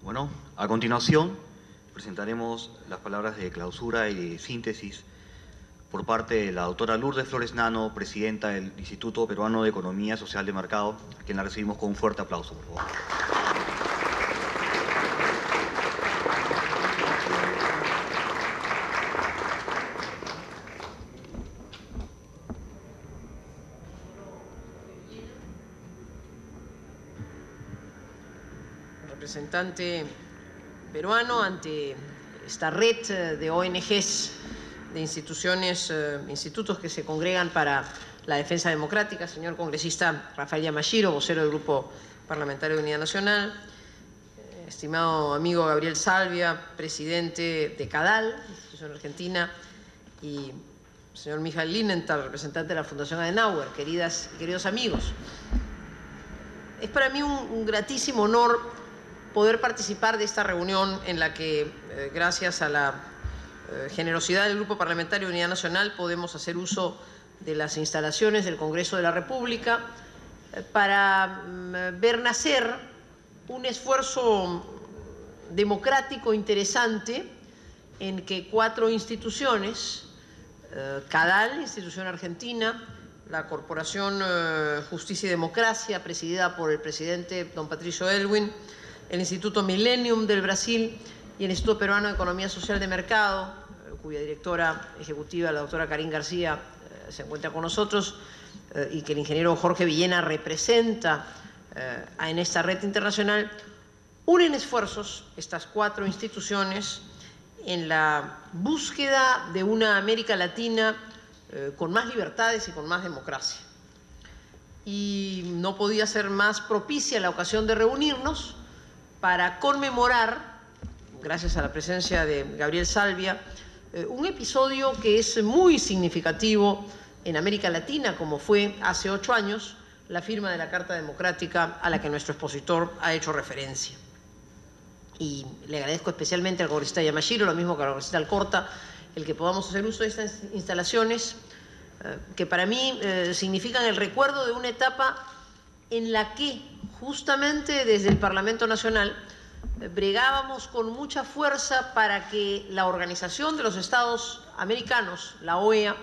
Bueno, a continuación presentaremos las palabras de clausura y de síntesis por parte de la doctora Lourdes Flores Nano, presidenta del Instituto Peruano de Economía Social de Mercado, a quien la recibimos con un fuerte aplauso, por favor. Representante peruano ante esta red de ONGs, de institutos que se congregan para la defensa democrática, señor congresista Rafael Yamashiro, vocero del Grupo Parlamentario de Unidad Nacional, estimado amigo Gabriel Salvia, presidente de CADAL, institución argentina, y señor Michael Linenthal, representante de la Fundación Adenauer, queridas y queridos amigos. Es para mí un gratísimo honor poder participar de esta reunión en la que, gracias a la generosidad del Grupo Parlamentario de Unidad Nacional, podemos hacer uso de las instalaciones del Congreso de la República para ver nacer un esfuerzo democrático interesante en que 4 instituciones, CADAL, institución argentina, la Corporación Justicia y Democracia, presidida por el presidente don Patricio Aylwin, el Instituto Millennium del Brasil y el Instituto Peruano de Economía Social de Mercado, cuya directora ejecutiva, la doctora Karin García, se encuentra con nosotros, y que el ingeniero Jorge Villena representa en esta red internacional, unen esfuerzos, estas 4 instituciones, en la búsqueda de una América Latina con más libertades y con más democracia. Y no podía ser más propicia la ocasión de reunirnos para conmemorar, gracias a la presencia de Gabriel Salvia, un episodio que es muy significativo en América Latina, como fue hace 8 años la firma de la Carta Democrática a la que nuestro expositor ha hecho referencia. Y le agradezco especialmente al congresista Yamashiro, lo mismo que al congresista Alcorta, el que podamos hacer uso de estas instalaciones, que para mí significan el recuerdo de una etapa en la que justamente desde el Parlamento Nacional bregábamos con mucha fuerza para que la Organización de los Estados Americanos, la OEA,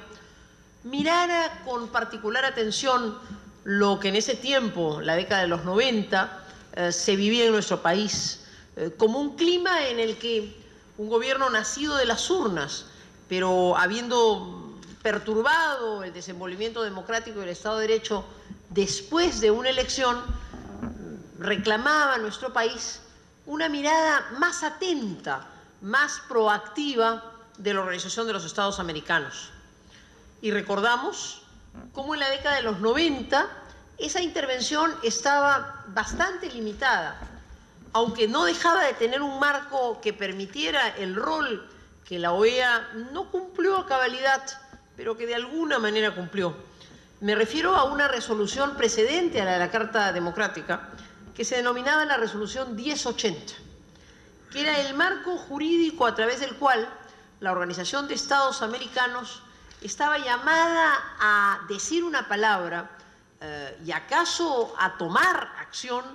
mirara con particular atención lo que en ese tiempo, la década de los 90, se vivía en nuestro país, como un clima en el que un gobierno nacido de las urnas, pero habiendo perturbado el desenvolvimiento democrático del Estado de Derecho después de una elección, reclamaba a nuestro país una mirada más atenta, más proactiva de la Organización de los Estados Americanos. Y recordamos cómo en la década de los 90 esa intervención estaba bastante limitada, aunque no dejaba de tener un marco que permitiera el rol que la OEA no cumplió a cabalidad, pero que de alguna manera cumplió. Me refiero a una resolución precedente a la de la Carta Democrática, que se denominaba la Resolución 1080, que era el marco jurídico a través del cual la Organización de Estados Americanos estaba llamada a decir una palabra y acaso a tomar acción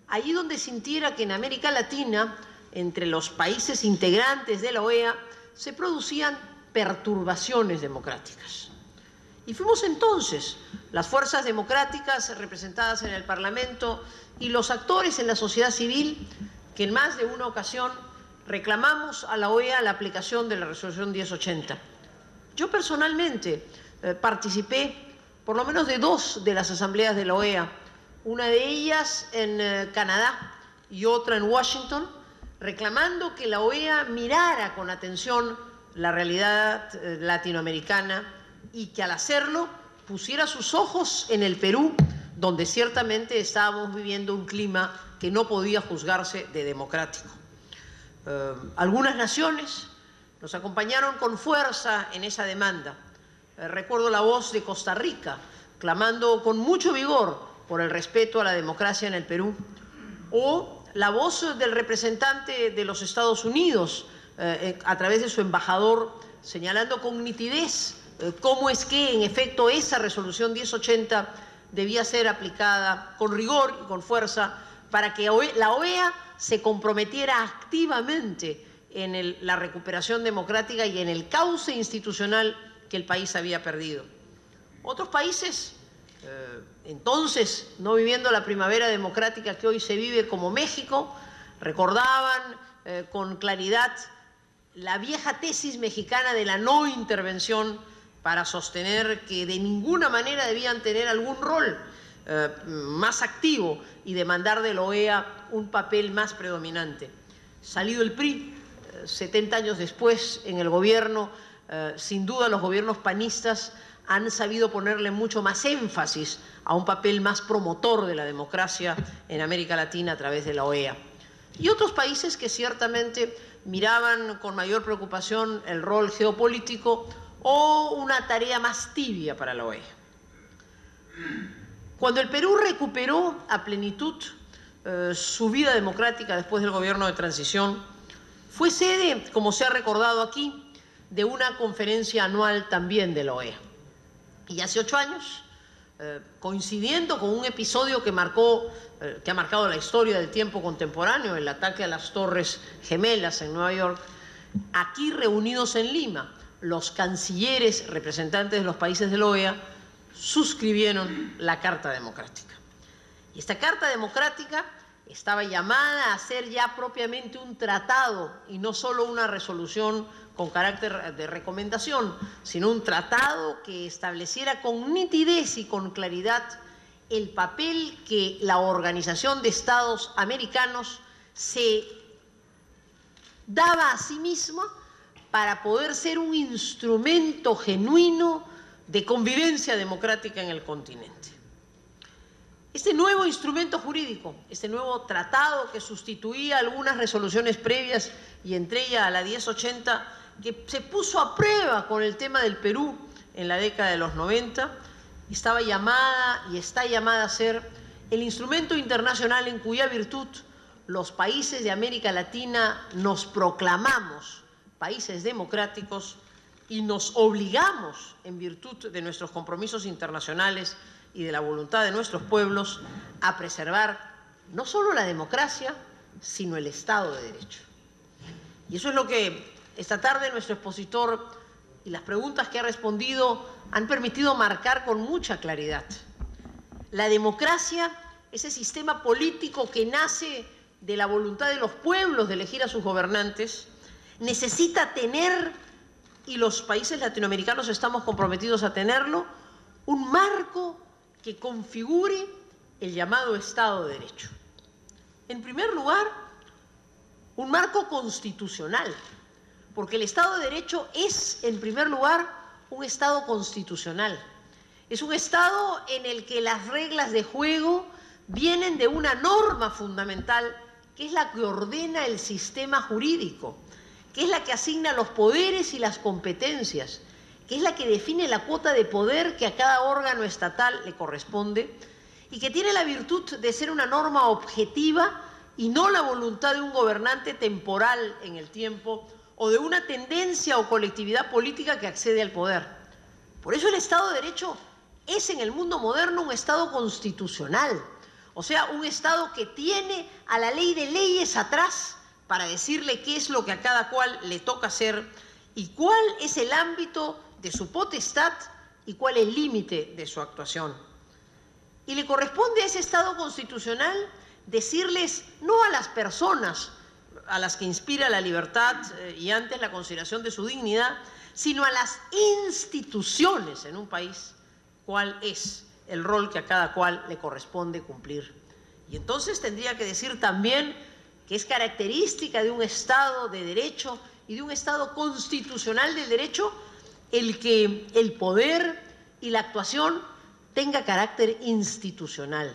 allí donde sintiera que en América Latina, entre los países integrantes de la OEA, se producían perturbaciones democráticas. Y fuimos entonces las fuerzas democráticas representadas en el Parlamento y los actores en la sociedad civil que en más de una ocasión reclamamos a la OEA la aplicación de la Resolución 1080. Yo personalmente participé por lo menos de 2 de las asambleas de la OEA, una de ellas en Canadá y otra en Washington, reclamando que la OEA mirara con atención la realidad latinoamericana y que al hacerlo pusiera sus ojos en el Perú, donde ciertamente estábamos viviendo un clima que no podía juzgarse de democrático. Algunas naciones nos acompañaron con fuerza en esa demanda. Recuerdo la voz de Costa Rica, clamando con mucho vigor por el respeto a la democracia en el Perú, o la voz del representante de los Estados Unidos, a través de su embajador, señalando con nitidez cómo es que, en efecto, esa Resolución 1080 debía ser aplicada con rigor y con fuerza para que la OEA se comprometiera activamente en la recuperación democrática y en el cauce institucional que el país había perdido. Otros países, entonces no viviendo la primavera democrática que hoy se vive, como México, recordaban con claridad la vieja tesis mexicana de la no intervención para sostener que de ninguna manera debían tener algún rol más activo y demandar de la OEA un papel más predominante. Salido el PRI, 70 años después en el gobierno, sin duda los gobiernos panistas han sabido ponerle mucho más énfasis a un papel más promotor de la democracia en América Latina a través de la OEA. Y otros países que ciertamente miraban con mayor preocupación el rol geopolítico o una tarea más tibia para la OEA. Cuando el Perú recuperó a plenitud su vida democrática después del gobierno de transición, fue sede, como se ha recordado aquí, de una conferencia anual también de la OEA. Y hace 8 años, coincidiendo con un episodio que ha marcado la historia del tiempo contemporáneo, el ataque a las Torres Gemelas en Nueva York, aquí reunidos en Lima, los cancilleres representantes de los países de la OEA suscribieron la Carta Democrática. Y esta Carta Democrática estaba llamada a ser ya propiamente un tratado y no solo una resolución con carácter de recomendación, sino un tratado que estableciera con nitidez y con claridad el papel que la Organización de Estados Americanos se daba a sí misma para poder ser un instrumento genuino de convivencia democrática en el continente. Este nuevo instrumento jurídico, este nuevo tratado que sustituía algunas resoluciones previas y entre ellas a la 1080, que se puso a prueba con el tema del Perú en la década de los 90, estaba llamada y está llamada a ser el instrumento internacional en cuya virtud los países de América Latina nos proclamamos países democráticos y nos obligamos, en virtud de nuestros compromisos internacionales y de la voluntad de nuestros pueblos, a preservar no solo la democracia, sino el Estado de Derecho. Y eso es lo que esta tarde nuestro expositor y las preguntas que ha respondido han permitido marcar con mucha claridad. La democracia, ese sistema político que nace de la voluntad de los pueblos de elegir a sus gobernantes, necesita tener, y los países latinoamericanos estamos comprometidos a tenerlo, un marco que configure el llamado Estado de Derecho. En primer lugar, un marco constitucional, porque el Estado de Derecho es, en primer lugar, un Estado constitucional. Es un Estado en el que las reglas de juego vienen de una norma fundamental, que es la que ordena el sistema jurídico, que es la que asigna los poderes y las competencias, que es la que define la cuota de poder que a cada órgano estatal le corresponde y que tiene la virtud de ser una norma objetiva y no la voluntad de un gobernante temporal en el tiempo o de una tendencia o colectividad política que accede al poder. Por eso el Estado de Derecho es en el mundo moderno un Estado constitucional, o sea, un Estado que tiene a la ley de leyes atrás para decirle qué es lo que a cada cual le toca hacer y cuál es el ámbito de su potestad y cuál es el límite de su actuación. Y le corresponde a ese Estado constitucional decirles no a las personas a las que inspira la libertad y antes la consideración de su dignidad, sino a las instituciones en un país, cuál es el rol que a cada cual le corresponde cumplir. Y entonces tendría que decir también que es característica de un Estado de Derecho y de un Estado constitucional del derecho el que el poder y la actuación tenga carácter institucional.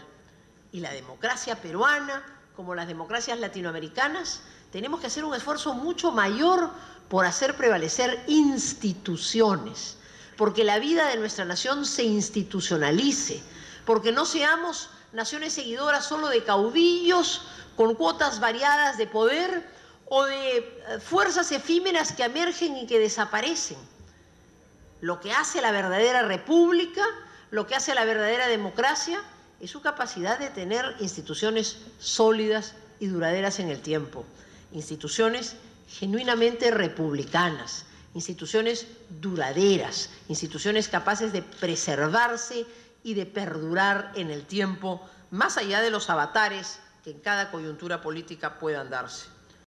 Y la democracia peruana, como las democracias latinoamericanas, tenemos que hacer un esfuerzo mucho mayor por hacer prevalecer instituciones, porque la vida de nuestra nación se institucionalice, porque no seamos naciones seguidoras solo de caudillos con cuotas variadas de poder o de fuerzas efímeras que emergen y que desaparecen. Lo que hace la verdadera república, lo que hace la verdadera democracia, es su capacidad de tener instituciones sólidas y duraderas en el tiempo. Instituciones genuinamente republicanas, instituciones duraderas, instituciones capaces de preservarse y de perdurar en el tiempo, más allá de los avatares que en cada coyuntura política puedan darse.